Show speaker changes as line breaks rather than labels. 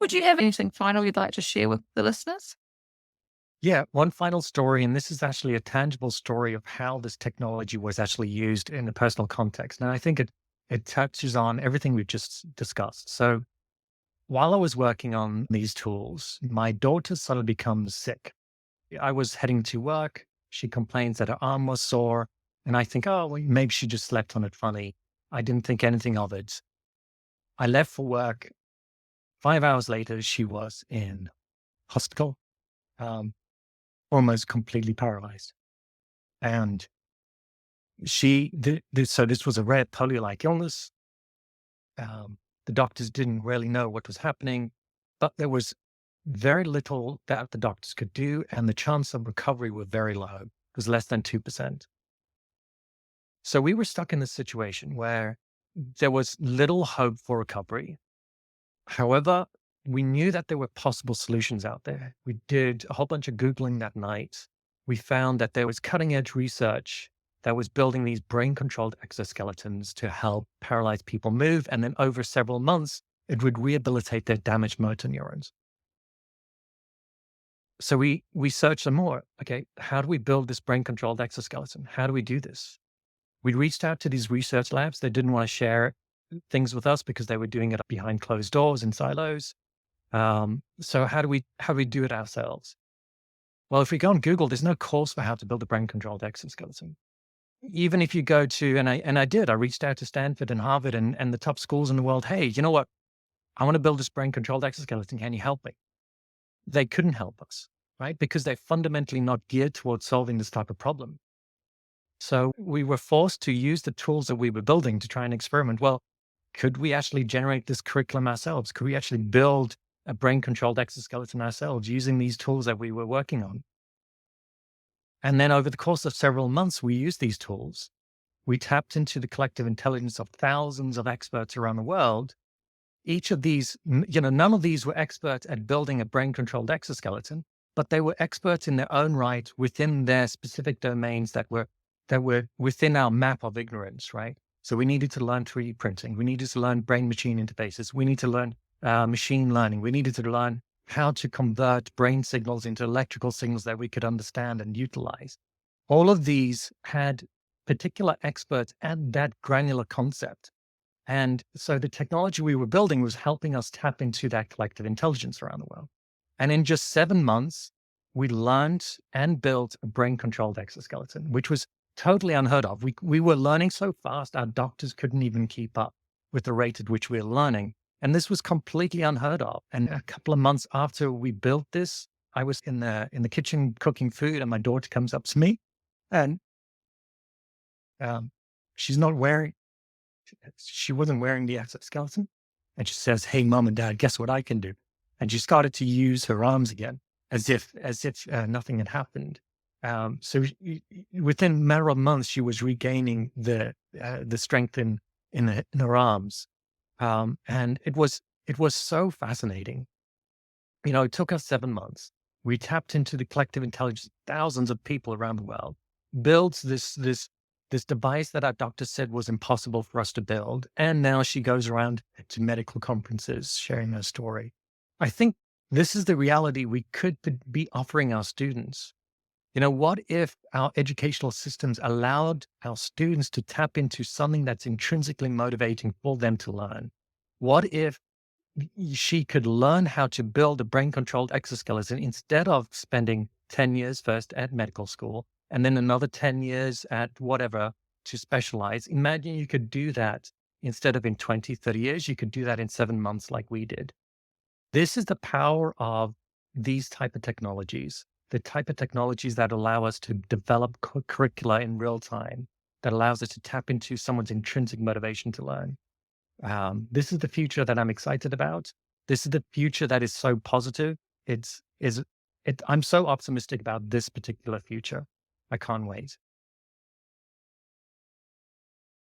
Would you have anything final you'd like to share with the listeners?
Yeah, one final story, and this is actually a tangible story of how this technology was actually used in a personal context. And I think it touches on everything we've just discussed. So while I was working on these tools, my daughter suddenly becomes sick. I was heading to work. She complains that her arm was sore. And I think, oh, well, maybe she just slept on it funny. I didn't think anything of it. I left for work. 5 hours later, she was in hospital, um, almost completely paralyzed. And so this was a rare polio-like illness. The doctors didn't really know what was happening, but there was very little that the doctors could do, and the chance of recovery were very low. It was less than 2%. So we were stuck in this situation where there was little hope for recovery. However, we knew that there were possible solutions out there. We did a whole bunch of Googling that night. We found that there was cutting edge research that was building these brain controlled exoskeletons to help paralyzed people move. And then over several months, it would rehabilitate their damaged motor neurons. So we searched some more. Okay, how do we build this brain controlled exoskeleton? How do we do this? We reached out to these research labs. They didn't want to share things with us because they were doing it behind closed doors in silos. So how do we do it ourselves? Well, if we go on Google, there's no course for how to build a brain controlled exoskeleton. Even if you go to, I reached out to Stanford and Harvard and the top schools in the world. Hey, you know what? I want to build this brain controlled exoskeleton. Can you help me? They couldn't help us, right? Because they're fundamentally not geared towards solving this type of problem. So we were forced to use the tools that we were building to try and experiment. Well, could we actually generate this curriculum ourselves? Could we actually build a brain controlled exoskeleton ourselves using these tools that we were working on? And then over the course of several months, we used these tools. We tapped into the collective intelligence of thousands of experts around the world. Each of these, none of these were experts at building a brain controlled exoskeleton, but they were experts in their own right within their specific domains that were within our map of ignorance, right? So we needed to learn 3D printing. We needed to learn brain machine interfaces. We need to learn machine learning. We needed to learn how to convert brain signals into electrical signals that we could understand and utilize. All of these had particular experts at that granular concept. And so the technology we were building was helping us tap into that collective intelligence around the world. And in just 7 months, we learned and built a brain controlled exoskeleton, which was totally unheard of. We were learning so fast, our doctors couldn't even keep up with the rate at which we were learning. And this was completely unheard of. And a couple of months after we built this, I was in the kitchen cooking food, and my daughter comes up to me, and um, she's not wearing she wasn't wearing the exoskeleton. And she says, "Hey, mom and dad, guess what I can do?" And she started to use her arms again, as if nothing had happened. Within a matter of months, she was regaining the strength in her arms. And it was so fascinating. It took us 7 months. We tapped into the collective intelligence of thousands of people around the world, built this device that our doctor said was impossible for us to build. And now she goes around to medical conferences sharing her story. I think this is the reality we could be offering our students. What if our educational systems allowed our students to tap into something that's intrinsically motivating for them to learn? What if she could learn how to build a brain controlled exoskeleton instead of spending 10 years first at medical school and then another 10 years at whatever to specialize? Imagine you could do that instead of in 20, 30 years, you could do that in 7 months like we did. This is the power of these type of technologies, the type of technologies that allow us to develop curricula in real time, that allows us to tap into someone's intrinsic motivation to learn. This is the future that I'm excited about. This is the future that is so positive. I'm so optimistic about this particular future. I can't wait.